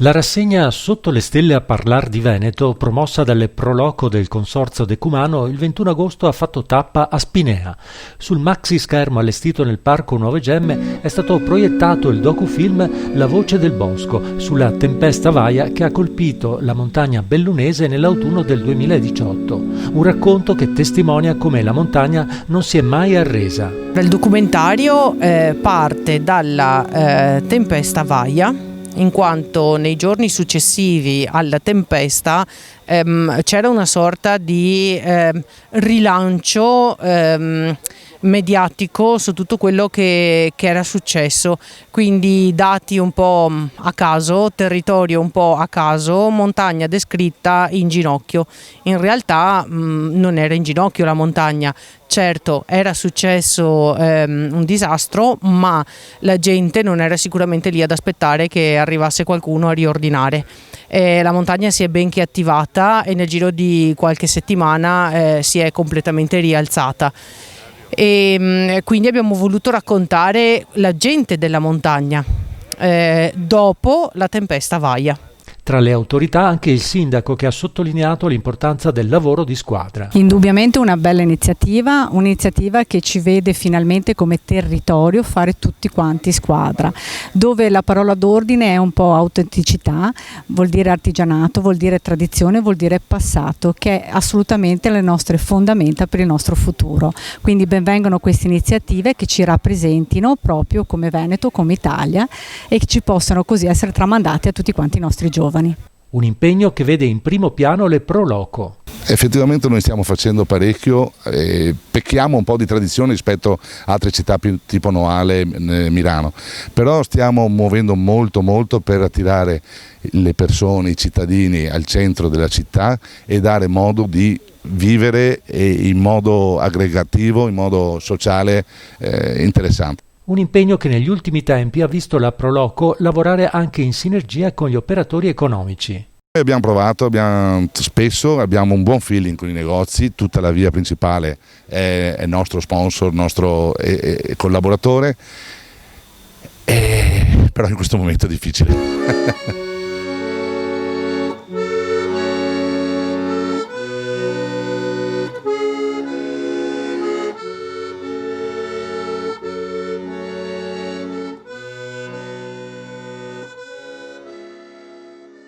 La rassegna Sotto le stelle a parlar di Veneto, promossa dalle Pro Loco del Consorzio Decumano, il 21 agosto ha fatto tappa a Spinea. Sul maxi schermo allestito nel Parco Nuove Gemme è stato proiettato il docufilm La voce del bosco sulla tempesta Vaia che ha colpito la montagna bellunese nell'autunno del 2018. Un racconto che testimonia come la montagna non si è mai arresa. Il documentario parte dalla tempesta Vaia, in quanto nei giorni successivi alla tempesta c'era una sorta di rilancio mediatico su tutto quello che era successo, quindi dati un po' a caso, territorio un po' a caso, montagna descritta in ginocchio. In realtà non era in ginocchio la montagna. Certo, era successo un disastro, ma la gente non era sicuramente lì ad aspettare che arrivasse qualcuno a riordinare. La montagna si è ben che attivata e nel giro di qualche settimana si è completamente rialzata. E quindi abbiamo voluto raccontare la gente della montagna dopo la tempesta Vaia. Tra le autorità anche il sindaco, che ha sottolineato l'importanza del lavoro di squadra. Indubbiamente una bella iniziativa, un'iniziativa che ci vede finalmente come territorio fare tutti quanti squadra, dove la parola d'ordine è un po' autenticità, vuol dire artigianato, vuol dire tradizione, vuol dire passato, che è assolutamente le nostre fondamenta per il nostro futuro. Quindi benvengano queste iniziative che ci rappresentino proprio come Veneto, come Italia, e che ci possano così essere tramandate a tutti quanti i nostri giovani. Un impegno che vede in primo piano le Pro Loco. Effettivamente noi stiamo facendo parecchio, pecchiamo un po' di tradizione rispetto a altre città più tipo Noale, Milano, però stiamo muovendo molto per attirare le persone, i cittadini al centro della città e dare modo di vivere in modo aggregativo, in modo sociale interessante. Un impegno che negli ultimi tempi ha visto la Pro Loco lavorare anche in sinergia con gli operatori economici. Abbiamo provato, spesso abbiamo un buon feeling con i negozi, tutta la via principale è nostro sponsor, nostro collaboratore, però in questo momento è difficile.